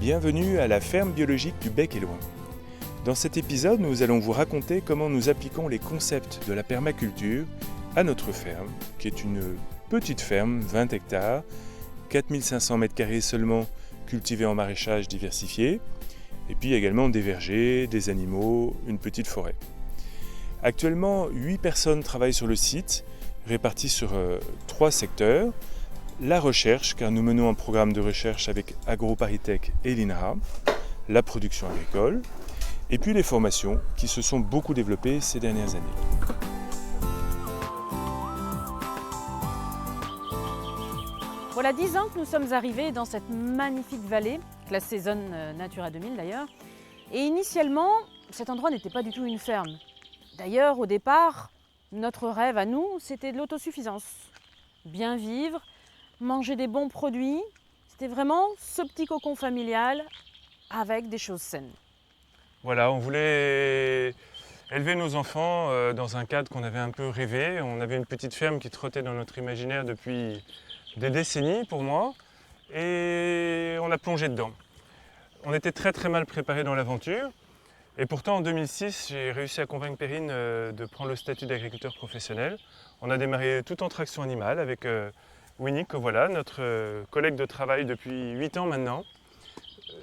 Bienvenue à la ferme biologique du Bec et Loing. Dans cet épisode, nous allons vous raconter comment nous appliquons les concepts de la permaculture à notre ferme, qui est une petite ferme, 20 hectares, 4500 m² seulement cultivés en maraîchage diversifié, et puis également des vergers, des animaux, une petite forêt. Actuellement, 8 personnes travaillent sur le site, réparties sur 3 secteurs. La recherche, car nous menons un programme de recherche avec AgroParisTech et l'INRA, la production agricole, et puis les formations qui se sont beaucoup développées ces dernières années. Voilà 10 ans que nous sommes arrivés dans cette magnifique vallée, classée zone Natura 2000 d'ailleurs. Et initialement, cet endroit n'était pas du tout une ferme. D'ailleurs, au départ, notre rêve à nous, c'était de l'autosuffisance. Bien vivre, manger des bons produits, c'était vraiment ce petit cocon familial avec des choses saines. Voilà, on voulait élever nos enfants dans un cadre qu'on avait un peu rêvé. On avait une petite ferme qui trottait dans notre imaginaire depuis des décennies pour moi, et on a plongé dedans. On était très mal préparés dans l'aventure, et pourtant en 2006, j'ai réussi à convaincre Perrine de prendre le statut d'agriculteur professionnel. On a démarré tout en traction animale avec Winnie, que voilà, notre collègue de travail depuis 8 ans maintenant,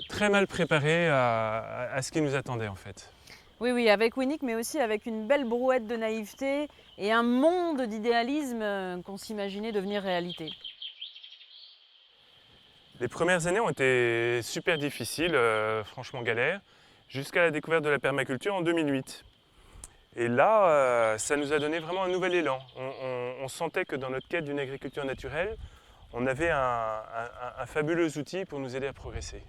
très mal préparé à ce qui nous attendait en fait. Oui, avec Winnick, mais aussi avec une belle brouette de naïveté et un monde d'idéalisme qu'on s'imaginait devenir réalité. Les premières années ont été super difficiles, franchement galères, jusqu'à la découverte de la permaculture en 2008. Et là, ça nous a donné vraiment un nouvel élan. On sentait que dans notre quête d'une agriculture naturelle, on avait un fabuleux outil pour nous aider à progresser.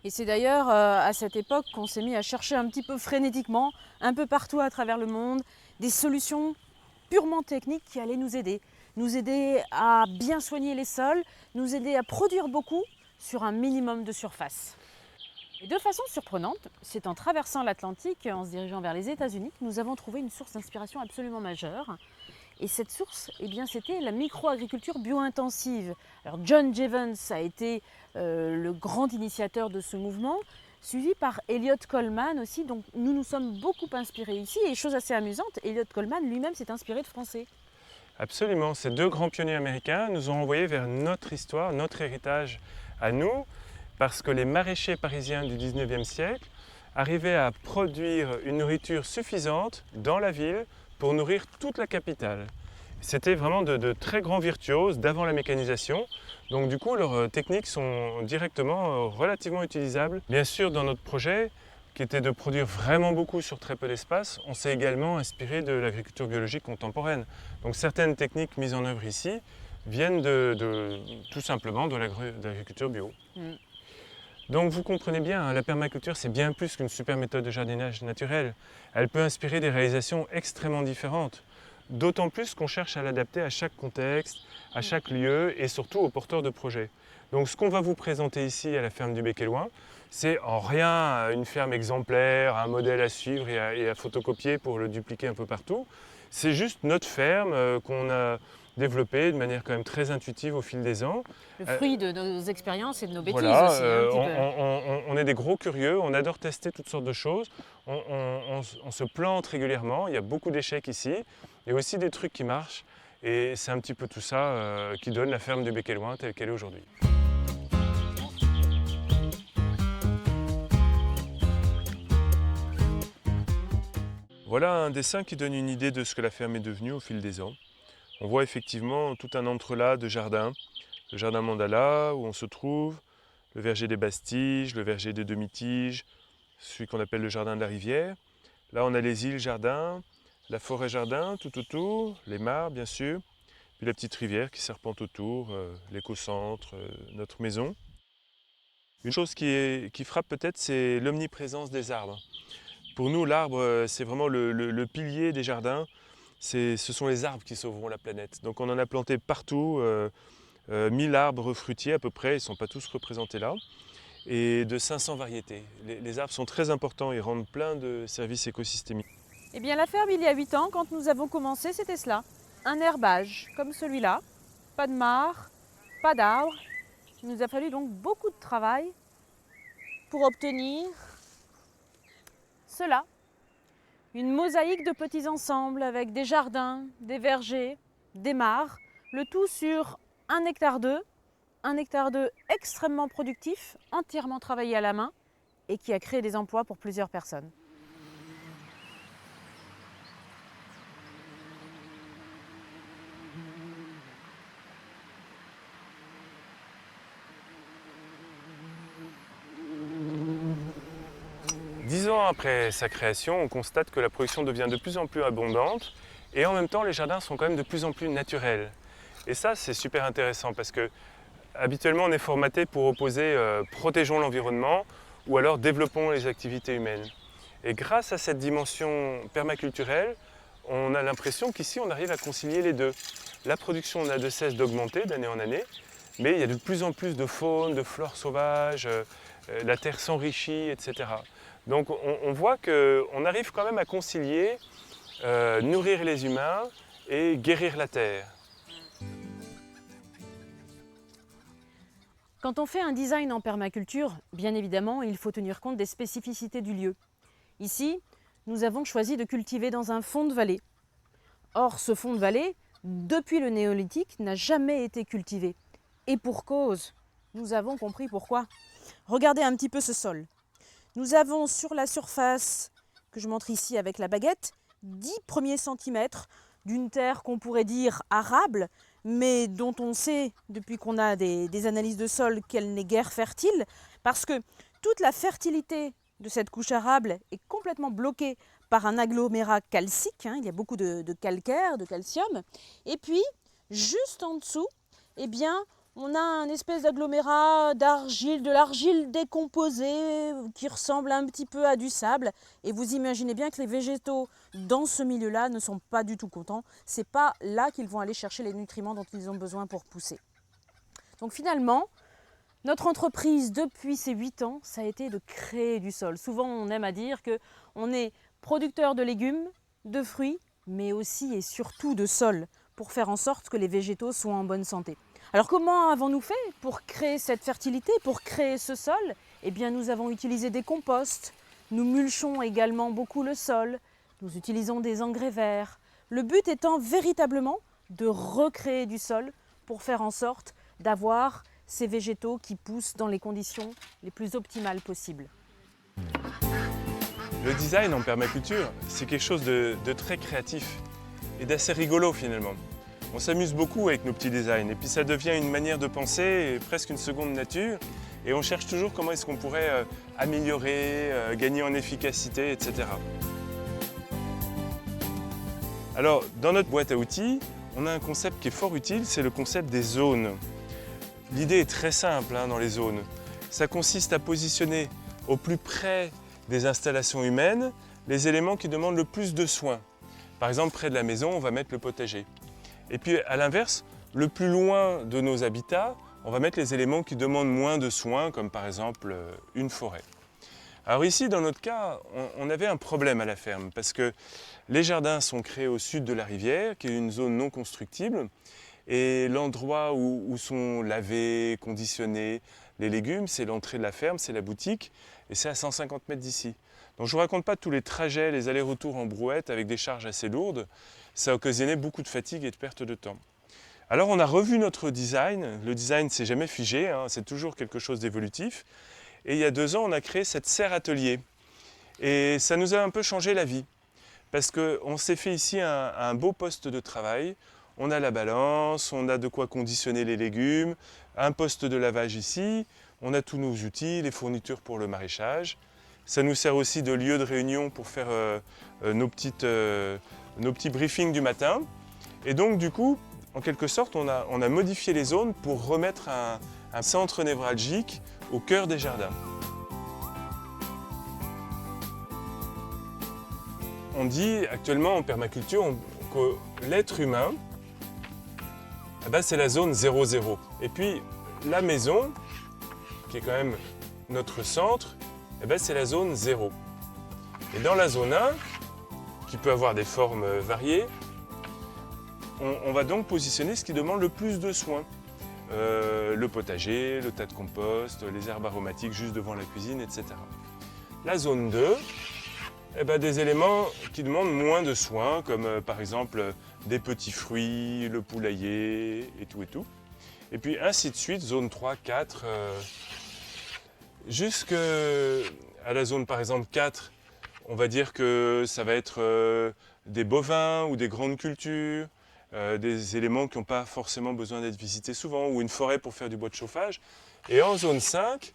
Et c'est d'ailleurs à cette époque qu'on s'est mis à chercher un petit peu frénétiquement, un peu partout à travers le monde, des solutions purement techniques qui allaient nous aider. Nous aider à bien soigner les sols, nous aider à produire beaucoup sur un minimum de surface. Et de façon surprenante, c'est en traversant l'Atlantique, en se dirigeant vers les États-Unis, que nous avons trouvé une source d'inspiration absolument majeure. Et cette source, c'était la micro-agriculture bio-intensive. Alors John Jevons a été le grand initiateur de ce mouvement, suivi par Eliot Coleman aussi, donc nous nous sommes beaucoup inspirés ici. Et chose assez amusante, Eliot Coleman lui-même s'est inspiré de Français. Absolument, ces deux grands pionniers américains nous ont envoyés vers notre histoire, notre héritage à nous, parce que les maraîchers parisiens du 19e siècle arrivaient à produire une nourriture suffisante dans la ville pour nourrir toute la capitale. C'était vraiment de très grands virtuoses d'avant la mécanisation. Donc du coup, leurs techniques sont directement relativement utilisables. Bien sûr, dans notre projet, qui était de produire vraiment beaucoup sur très peu d'espace, on s'est également inspiré de l'agriculture biologique contemporaine. Donc certaines techniques mises en œuvre ici viennent tout simplement de l'agriculture bio. Donc vous comprenez bien, hein, la permaculture c'est bien plus qu'une super méthode de jardinage naturel. Elle peut inspirer des réalisations extrêmement différentes. D'autant plus qu'on cherche à l'adapter à chaque contexte, à chaque lieu et surtout aux porteurs de projets. Donc ce qu'on va vous présenter ici à la ferme du Bec et Loing, c'est en rien une ferme exemplaire, un modèle à suivre et à photocopier pour le dupliquer un peu partout. C'est juste notre ferme qu'on a développée de manière quand même très intuitive au fil des ans. Le fruit de nos expériences et de nos bêtises Voilà, aussi. on est des gros curieux, on adore tester toutes sortes de choses. On se plante régulièrement, il y a beaucoup d'échecs ici. Il y a aussi des trucs qui marchent. Et c'est un petit peu tout ça qui donne la ferme du Bec et Loing telle qu'elle est aujourd'hui. Voilà un dessin qui donne une idée de ce que la ferme est devenue au fil des ans. On voit effectivement tout un entrelac de jardins. Le jardin mandala où on se trouve, le verger des Bastiges, le verger des demi-tiges, celui qu'on appelle le jardin de la rivière. Là on a les îles jardins, la forêt jardin tout autour, les mares bien sûr, puis la petite rivière qui serpente autour, l'écocentre, notre maison. Une chose qui frappe peut-être, c'est l'omniprésence des arbres. Pour nous, l'arbre, c'est vraiment le pilier des jardins. Ce sont les arbres qui sauveront la planète. Donc on en a planté partout, 1000 arbres fruitiers à peu près, ils ne sont pas tous représentés là, et de 500 variétés. Les arbres sont très importants, ils rendent plein de services écosystémiques. Eh bien la ferme, il y a 8 ans, quand nous avons commencé, c'était cela. Un herbage comme celui-là, pas de mares, pas d'arbres. Il nous a fallu donc beaucoup de travail pour obtenir cela. Une mosaïque de petits ensembles avec des jardins, des vergers, des mares, le tout sur 1,2 hectare extrêmement productif, entièrement travaillé à la main et qui a créé des emplois pour plusieurs personnes. Dix ans après sa création, on constate que la production devient de plus en plus abondante et en même temps les jardins sont quand même de plus en plus naturels. Et ça c'est super intéressant parce que habituellement on est formaté pour opposer protégeons l'environnement ou alors développons les activités humaines. Et grâce à cette dimension permaculturelle, on a l'impression qu'ici on arrive à concilier les deux. La production n'a de cesse d'augmenter d'année en année, mais il y a de plus en plus de faune, de flore sauvage, la terre s'enrichit, etc. Donc on voit qu'on arrive quand même à concilier nourrir les humains et guérir la terre. Quand on fait un design en permaculture, bien évidemment, il faut tenir compte des spécificités du lieu. Ici, nous avons choisi de cultiver dans un fond de vallée. Or, ce fond de vallée, depuis le néolithique, n'a jamais été cultivé. Et pour cause, nous avons compris pourquoi. Regardez un petit peu ce sol. Nous avons sur la surface, que je montre ici avec la baguette, 10 premiers centimètres d'une terre qu'on pourrait dire arable, mais dont on sait, depuis qu'on a des analyses de sol, qu'elle n'est guère fertile, parce que toute la fertilité de cette couche arable est complètement bloquée par un agglomérat calcique, il y a beaucoup de calcaire, de calcium, et puis juste en dessous, eh bien, on a un espèce d'agglomérat d'argile, de l'argile décomposée qui ressemble un petit peu à du sable. Et vous imaginez bien que les végétaux dans ce milieu-là ne sont pas du tout contents. Ce n'est pas là qu'ils vont aller chercher les nutriments dont ils ont besoin pour pousser. Donc finalement, notre entreprise depuis ces 8 ans, ça a été de créer du sol. Souvent on aime à dire qu'on est producteur de légumes, de fruits, mais aussi et surtout de sol, pour faire en sorte que les végétaux soient en bonne santé. Alors comment avons-nous fait pour créer cette fertilité, pour créer ce sol? Eh bien nous avons utilisé des composts, nous mulchons également beaucoup le sol, nous utilisons des engrais verts. Le but étant véritablement de recréer du sol pour faire en sorte d'avoir ces végétaux qui poussent dans les conditions les plus optimales possibles. Le design en permaculture, c'est quelque chose de très créatif et d'assez rigolo finalement. On s'amuse beaucoup avec nos petits designs et puis ça devient une manière de penser, presque une seconde nature, et on cherche toujours comment est-ce qu'on pourrait améliorer, gagner en efficacité, etc. Alors, dans notre boîte à outils, on a un concept qui est fort utile, c'est le concept des zones. L'idée est très simple dans les zones. Ça consiste à positionner au plus près des installations humaines les éléments qui demandent le plus de soins. Par exemple, près de la maison, on va mettre le potager. Et puis à l'inverse, le plus loin de nos habitats, on va mettre les éléments qui demandent moins de soins, comme par exemple une forêt. Alors ici, dans notre cas, on avait un problème à la ferme, parce que les jardins sont créés au sud de la rivière, qui est une zone non constructible, et l'endroit où sont lavés, conditionnés les légumes, c'est l'entrée de la ferme, c'est la boutique, et c'est à 150 mètres d'ici. Donc je ne vous raconte pas tous les trajets, les allers-retours en brouette avec des charges assez lourdes. Ça occasionnait beaucoup de fatigue et de perte de temps. Alors on a revu notre design. Le design, c'est jamais figé, c'est toujours quelque chose d'évolutif. Et il y a 2 ans, on a créé cette serre atelier. Et ça nous a un peu changé la vie. Parce qu'on s'est fait ici un beau poste de travail. On a la balance, on a de quoi conditionner les légumes, un poste de lavage ici. On a tous nos outils, les fournitures pour le maraîchage. Ça nous sert aussi de lieu de réunion pour faire nos petits briefings du matin. Et donc du coup, en quelque sorte, on a modifié les zones pour remettre un centre névralgique au cœur des jardins. On dit actuellement en permaculture que l'être humain, c'est la zone 0,0. Et puis la maison, qui est quand même notre centre, c'est la zone 0. Et dans la zone 1, qui peut avoir des formes variées, on va donc positionner ce qui demande le plus de soins. le potager, le tas de compost, les herbes aromatiques juste devant la cuisine, etc. La zone 2, des éléments qui demandent moins de soins, comme par exemple des petits fruits, le poulailler et tout et tout. Et puis ainsi de suite, zone 3, 4, jusqu'à la zone par exemple 4, on va dire que ça va être des bovins ou des grandes cultures, des éléments qui n'ont pas forcément besoin d'être visités souvent, ou une forêt pour faire du bois de chauffage. Et en zone 5,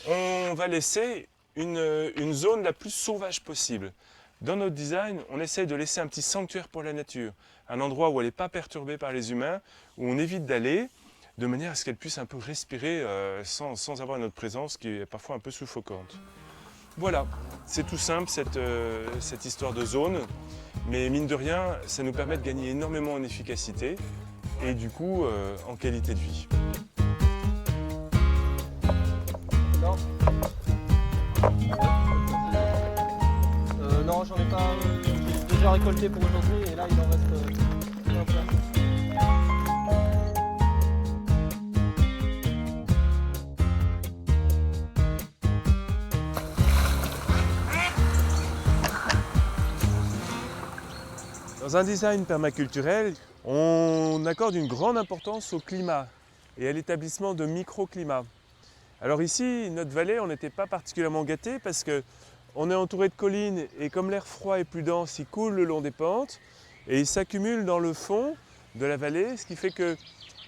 on va laisser une zone la plus sauvage possible. Dans notre design, on essaie de laisser un petit sanctuaire pour la nature, un endroit où elle n'est pas perturbée par les humains, où on évite d'aller, de manière à ce qu'elle puisse un peu respirer sans avoir notre présence qui est parfois un peu suffocante. Voilà, c'est tout simple cette histoire de zone, mais mine de rien, ça nous permet de gagner énormément en efficacité et du coup en qualité de vie. Non. Non, j'en ai pas. J'ai déjà récolté pour aujourd'hui et là il en reste un peu. Dans un design permaculturel, on accorde une grande importance au climat et à l'établissement de microclimats. Alors ici, notre vallée, on n'était pas particulièrement gâtés parce qu'on est entouré de collines et comme l'air froid est plus dense, il coule le long des pentes et il s'accumule dans le fond de la vallée, ce qui fait que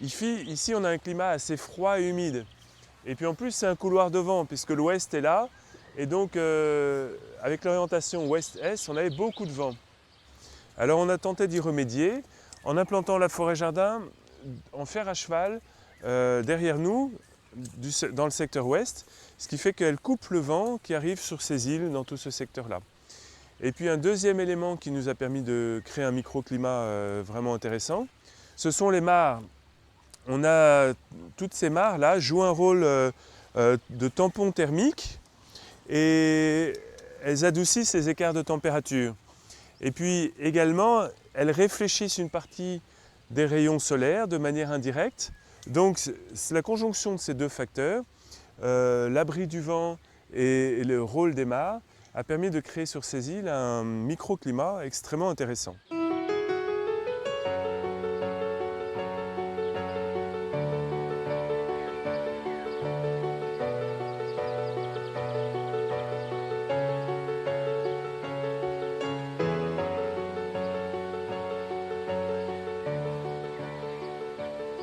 ici on a un climat assez froid et humide. Et puis en plus c'est un couloir de vent puisque l'ouest est là et donc avec l'orientation ouest-est, on avait beaucoup de vent. Alors on a tenté d'y remédier en implantant la forêt-jardin en fer à cheval derrière nous, dans le secteur ouest, ce qui fait qu'elle coupe le vent qui arrive sur ces îles dans tout ce secteur-là. Et puis un deuxième élément qui nous a permis de créer un microclimat vraiment intéressant, ce sont les mares. Toutes ces mares-là jouent un rôle de tampon thermique et elles adoucissent les écarts de température. Et puis également, elles réfléchissent une partie des rayons solaires de manière indirecte. Donc c'est la conjonction de ces deux facteurs, l'abri du vent et le rôle des mares, a permis de créer sur ces îles un microclimat extrêmement intéressant.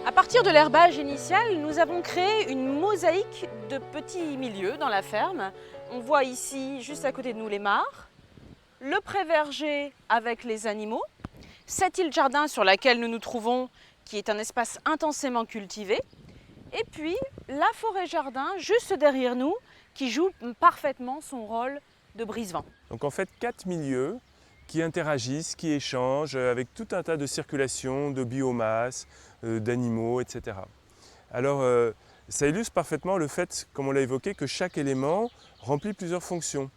À partir de l'herbage initial, nous avons créé une mosaïque de petits milieux dans la ferme. On voit ici, juste à côté de nous, les mares, le pré-verger avec les animaux, cette île jardin sur laquelle nous nous trouvons, qui est un espace intensément cultivé, et puis la forêt jardin juste derrière nous, qui joue parfaitement son rôle de brise-vent. Donc en fait, 4 milieux qui interagissent, qui échangent avec tout un tas de circulations, de biomasse, d'animaux, etc. Alors ça illustre parfaitement le fait, comme on l'a évoqué, que chaque élément remplit plusieurs fonctions.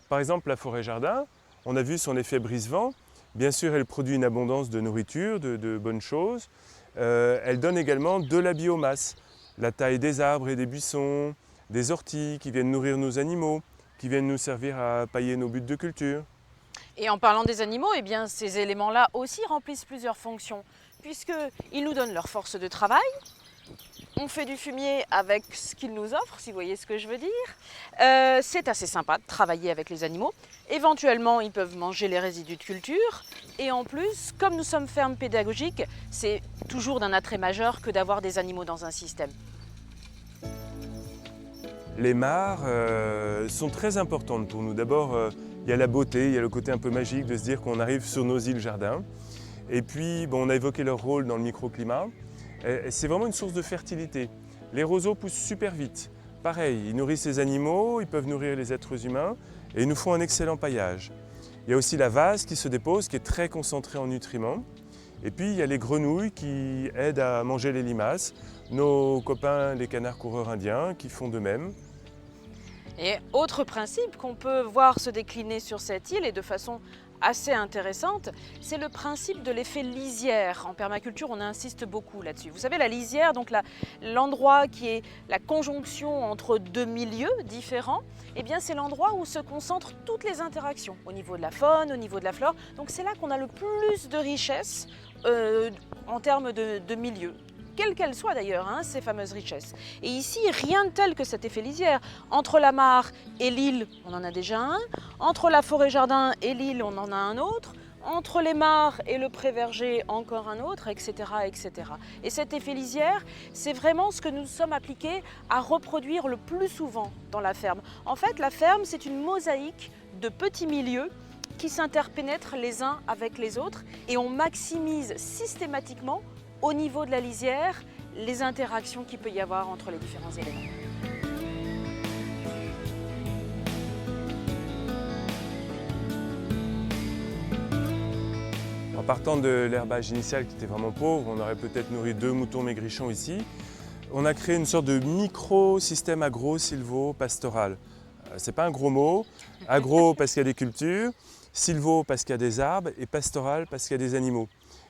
Par exemple, la forêt-jardin, on a vu son effet brise-vent. Bien sûr, elle produit une abondance de nourriture, de bonnes choses. Elle donne également de la biomasse, la taille des arbres et des buissons, des orties qui viennent nourrir nos animaux, qui viennent nous servir à pailler nos buts de culture. Et en parlant des animaux, eh bien, ces éléments-là aussi remplissent plusieurs fonctions, puisqu'ils nous donnent leur force de travail. On fait du fumier avec ce qu'ils nous offrent, si vous voyez ce que je veux dire. C'est assez sympa de travailler avec les animaux. Éventuellement, ils peuvent manger les résidus de culture. Et en plus, comme nous sommes ferme pédagogique, c'est toujours d'un attrait majeur que d'avoir des animaux dans un système. Les mares sont très importantes pour nous. D'abord, il y a la beauté, il y a le côté un peu magique de se dire qu'on arrive sur nos îles jardins. Et puis, on a évoqué leur rôle dans le microclimat. C'est vraiment une source de fertilité. Les roseaux poussent super vite. Pareil, ils nourrissent les animaux, ils peuvent nourrir les êtres humains et ils nous font un excellent paillage. Il y a aussi la vase qui se dépose, qui est très concentrée en nutriments. Et puis, il y a les grenouilles qui aident à manger les limaces, nos copains les canards coureurs indiens qui font de même. Et autre principe qu'on peut voir se décliner sur cette île et de façon assez intéressante, c'est le principe de l'effet lisière. En permaculture, on insiste beaucoup là-dessus. Vous savez, la lisière, donc l'endroit qui est la conjonction entre deux milieux différents, eh bien c'est l'endroit où se concentrent toutes les interactions, au niveau de la faune, au niveau de la flore. Donc c'est là qu'on a le plus de richesse en termes de milieu. Quelles qu'elles soient d'ailleurs, hein, ces fameuses richesses. Et ici, rien de tel que cet effet lisière. Entre la mare et l'île, on en a déjà un. Entre la forêt-jardin et l'île, on en a un autre. Entre les mares et le pré-verger, encore un autre, etc., etc. Et cet effet lisière, c'est vraiment ce que nous sommes appliqués à reproduire le plus souvent dans la ferme. En fait, la ferme, c'est une mosaïque de petits milieux qui s'interpénètrent les uns avec les autres et on maximise systématiquement au niveau de la lisière, les interactions qu'il peut y avoir entre les différents éléments. En partant de l'herbage initial qui était vraiment pauvre, on aurait peut-être nourri 2 moutons maigrichons ici. On a créé une sorte de micro-système agro-silvo-pastoral. C'est pas un gros mot. Agro parce qu'il y a des cultures, silvo parce qu'il y a des arbres et pastoral parce qu'il y a des animaux.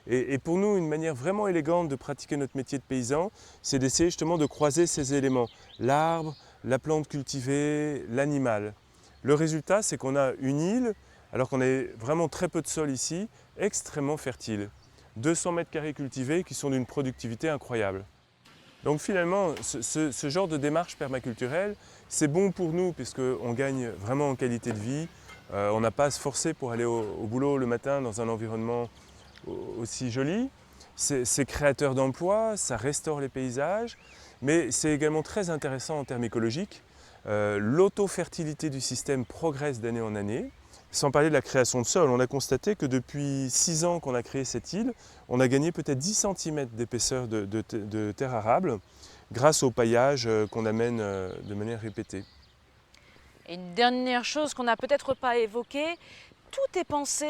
Et pour nous, une manière vraiment élégante de pratiquer notre métier de paysan, c'est d'essayer justement de croiser ces éléments. L'arbre, la plante cultivée, l'animal. Le résultat, c'est qu'on a une île, alors qu'on a vraiment très peu de sol ici, extrêmement fertile. 200 mètres carrés cultivés qui sont d'une productivité incroyable. Donc finalement, ce genre de démarche permaculturelle, c'est bon pour nous puisqu'on gagne vraiment en qualité de vie. On n'a pas à se forcer pour aller au boulot le matin dans un environnement aussi joli. C'est créateur d'emplois, ça restaure les paysages, mais c'est également très intéressant en termes écologiques. L'auto-fertilité du système progresse d'année en année. Sans parler de la création de sol, on a constaté que depuis 6 ans qu'on a créé cette île, on a gagné peut-être 10 cm d'épaisseur de terre arable grâce au paillage qu'on amène de manière répétée. Et une dernière chose qu'on n'a peut-être pas évoquée, tout est pensé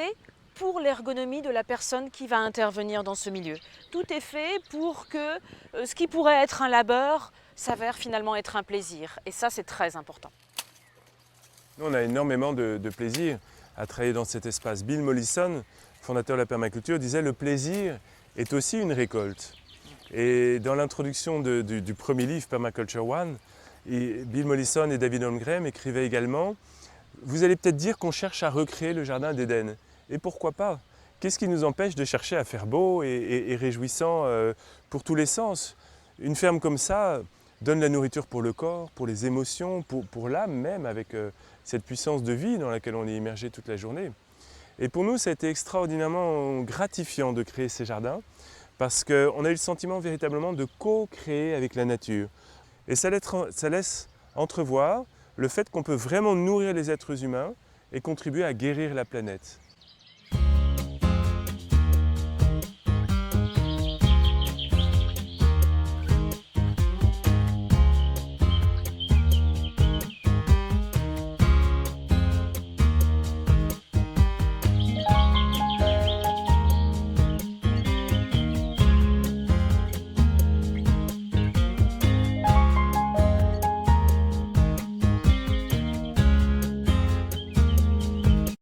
pour l'ergonomie de la personne qui va intervenir dans ce milieu. Tout est fait pour que ce qui pourrait être un labeur s'avère finalement être un plaisir. Et ça, c'est très important. Nous, on a énormément de plaisir à travailler dans cet espace. Bill Mollison, fondateur de la permaculture, disait « Le plaisir est aussi une récolte ». Et dans l'introduction du premier livre, Permaculture One, Bill Mollison et David Holmgren écrivaient également « Vous allez peut-être dire qu'on cherche à recréer le jardin d'Éden. Et pourquoi pas? Qu'est-ce qui nous empêche de chercher à faire beau et réjouissant pour tous les sens? Une ferme comme ça donne la nourriture pour le corps, pour les émotions, pour l'âme même, avec cette puissance de vie dans laquelle on est immergé toute la journée. Et pour nous, ça a été extraordinairement gratifiant de créer ces jardins, parce qu'on a eu le sentiment véritablement de co-créer avec la nature. Et ça laisse entrevoir le fait qu'on peut vraiment nourrir les êtres humains et contribuer à guérir la planète.